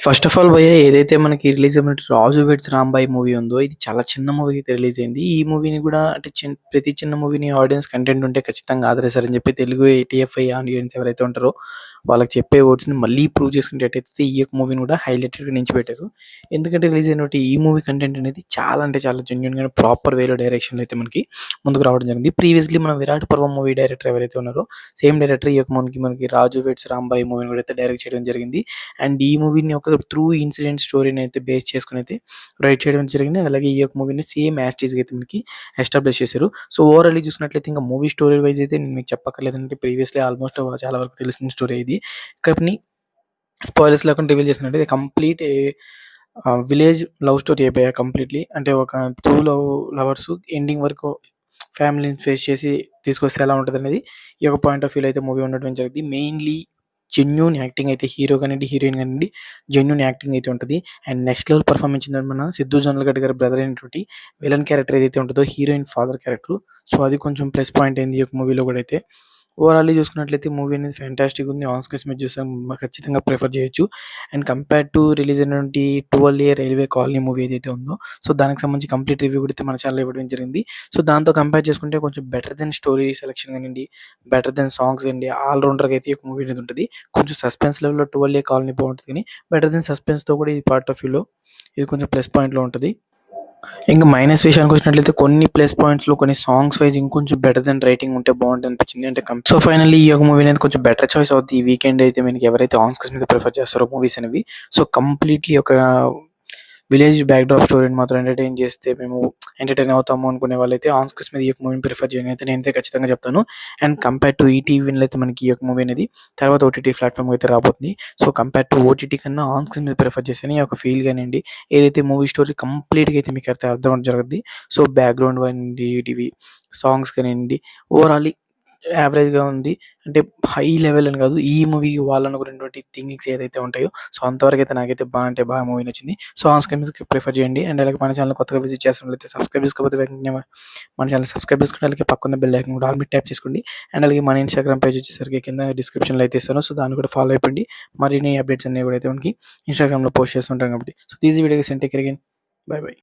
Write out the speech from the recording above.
First of all భయ్య ఏదైతే మనకి రిలీజ్ అయిన 'రాజు వెడ్స్ రాంబాయి' మూవీ ఉందో ఇది చాలా చిన్న మూవీ అయితే రిలీజ్ అయింది. ఈ మూవీని కూడా అంటే ప్రతి చిన్న మూవీని ఆడియన్స్ కంటెంట్ ఉంటే ఖచ్చితంగా ఆదరిస్తారని చెప్పి తెలుగు టీఎఫ్ఐ ఆడియన్స్ ఎవరైతే ఉంటారో వాళ్ళకి చెప్పే వర్డ్స్‌ని మళ్ళీ ప్రూవ్ చేసుకునేటట్టయితే ఈ యొక్క మూవీని కూడా హైలైటెడ్‌గా నిలిచిపెట్టారు. ఎందుకంటే రిలీజ్ అయినటువంటి ఈ మూవీ కంటెంట్ అనేది చాలా అంటే చాలా జెన్యూన్‌గా ప్రాపర్ వేలో డైరెక్షన్‌లో అయితే మనకి ముందుకు రావడం జరిగింది. ప్రీవియస్‌లీ మనం 'విరాట్ పర్వం' మూవీ డైరెక్టర్ ఎవరైతే ఉన్నారో సేమ్ డైరెక్టర్ ఈ యొక్క మనకి 'రాజు వెడ్స్ రాంబాయి' మూవీని కూడా అయితే డైరెక్ట్ చేయడం జరిగింది. అండ్ ఈ మూవీని ఒక ట్రూ ఇన్సిడెంట్ స్టోరీని అయితే బేస్ చేసుకొని అయితే రైట్ చేయడం జరిగింది. అలాగే ఈ యొక్క మూవీని సేమ్ యాజ్ టీజ్‌గా అయితే మనకి ఎస్టాబ్లిష్ చేశారు. సో ఓవరాల్లీ చూసినట్లయితే ఇంకా మూవీ స్టోరీ వైస్ అయితే నేను మీకు చెప్పక్కర్లేదండి. ప్రీవియస్‌లీ ఆల్మోస్ట్ చాలా వరకు తెలిసిన స్టోరీ ఇది. కానీ స్పాయిలర్స్ లేకుండా రివీల్ చేసినట్టు ఇది కంప్లీట్ విలేజ్ లవ్ స్టోరీ అయిపోయా కంప్లీట్‌లీ. అంటే ఒక 2 లవర్స్ ఎండింగ్ వరకు ఫ్యామిలీని ఫేస్ చేసి తీసుకొస్తే ఎలా ఉంటదనేది ఈ యొక్క పాయింట్ ఆఫ్ వ్యూలో అయితే మూవీ ఉండడం జరిగింది. మెయిన్‌లీ జెన్యూన్ యాక్టింగ్ అయితే హీరో కానివ్వండి, హీరోయిన్ కానివ్వండి జెన్యూన్ యాక్టింగ్ అయితే ఉంటది. అండ్ నెక్స్ట్ లెవెల్ పెర్ఫార్మెన్స్ ఇచ్చింది మన సిద్ధు జొన్నలగడ్డ గారి బ్రదర్ అయినటువంటి విలన్ క్యారెక్టర్ ఏదైతే ఉంటదో హీరోయిన్ ఫాదర్ క్యారెక్టర్. సో అది కొంచెం ప్లస్ పాయింట్ అయింది ఈ యొక్క మూవీలో కూడా అయితే. ఓవరాల్లీ చూసుకున్నట్లయితే మూవీ అనేది ఫ్యాంటాస్టిక్‌గా ఉంది. ఆన్ స్క్రీన్ మీరు చూసాం ఖచ్చితంగా ప్రిఫర్ చేయొచ్చు. అండ్ కంపేర్ టు రిలీజ్ అయినటువంటి 12 రైల్వే కాలనీ మూవీ ఏదైతే ఉందో సో దానికి సంబంధించి కంప్లీట్ రివ్యూ కూడా అయితే మన ఛానెల్‌లో ఇవ్వడం జరిగింది. సో దాంతో కంపేర్ చేసుకుంటే కొంచెం బెటర్ దెన్ స్టోరీ సెలక్షన్ కానివ్వండి, బెటర్ దెన్ సాంగ్స్ అండి ఆల్ రౌండర్‌గా అయితే ఈ యొక్క మూవీ అనేది ఉంటది. కొంచెం సస్పెన్స్ లెవెల్‌లో 12 కాలనీ బాగుంటది కానీ బెటర్ దెన్ సస్పెన్స్‌తో కూడా ఇది పార్ట్ ఆఫ్ వ్యూలో ఇది కొంచెం ప్లస్ పాయింట్‌లో ఉంటది. ఇంక మైనస్ విషయానికొచ్చినట్లయితే కొన్ని ప్లస్ పాయింట్స్‌లో కొన్ని సాంగ్స్ వైస్ ఇంకొంచెం బెటర్ దెన్ రైటింగ్ ఉంటే బావుంటదనిపించింది. అంటే సో ఫైనల్లీ ఈ యొక్క మూవీ అనేది కొంచెం బెటర్ చాయిస్ అవుద్ది. ఈ వీకెండ్ అయితే మనకి ఎవరైతే ఆన్ స్క్రీన్ మీద ప్రిఫర్ చేస్తారో మూవీస్ అనేవి. సో కంప్లీట్‌లీ ఒక విలేజ్ బ్యాక్‌డ్రాప్ స్టోరీని మాత్రం ఎంటర్‌టైన్ చేస్తే మేము ఎంటర్‌టైన్ అవుతాము అనుకునే వాళ్ళైతే ఆన్ స్క్రీన్ మీద ఈ యొక్క మూవీని ప్రిఫర్ చేయండి అయితే నేనైతే ఖచ్చితంగా చెప్తాను. అండ్ కంపేర్ టు ఈటీవీ విన్‌లో అయితే మనకి ఈ యొక్క మూవీ అనేది తర్వాత ఓటీటీ ప్లాట్‌ఫామ్‌కి అయితే రాబోతుంది. సో కంపేర్ టు ఓటీటీ కన్నా ఆన్ స్క్రీన్ మీద ప్రిఫర్ చేస్తేనే ఈ యొక్క ఫీల్ కానివ్వండి, ఏదైతే మూవీ స్టోరీ కంప్లీట్‌గా అయితే మీకు అయితే అర్థం అవ్వడం జరుగుద్ది. సో బ్యాక్‌గ్రౌండ్ కానివ్వండి, ఇవి సాంగ్స్ కానివ్వండి ఓవరాల్లీ యావరేజ్‌గా ఉంది. అంటే హై లెవెల్ అని కాదు. ఈ మూవీకి వాళ్ళనుకున్నటువంటి థింకింగ్స్ ఏదైతే ఉంటాయో సో అంతవరకైతే నాకైతే అంటే బాగా మూవీ నచ్చింది. సో ఆన్ స్క్రీన్ మీద ప్రిఫర్ చేయండి. అండ్ అలాగే మన ఛానెల్ కొత్తగా విజిట్ చేస్తున్నట్లయితే సబ్స్క్రైబ్ చేసుకోకపోతే వెంటనే మన ఛానెల్ సబ్స్క్రైబ్ చేసుకొని అలాగే పక్కన బెల్ ఐకాన్ కూడా ఆల్ మీద ట్యాప్ చేసుకోండి. అండ్ అలాగే మన ఇన్‌స్టాగ్రామ్ పేజ్ వచ్చేసరికి కింద డిస్క్రిప్షన్‌లో అయితే ఇస్తాను. సో దాన్ని కూడా ఫాలో అయిపోండి. మరిన్ని అప్డేట్స్ అన్నీ కూడా అయితే మనకి ఇన్‌స్టాగ్రామ్‌లో పోస్ట్ చేస్తుంటాను కాబట్టి. So this video guys and take care again. By by.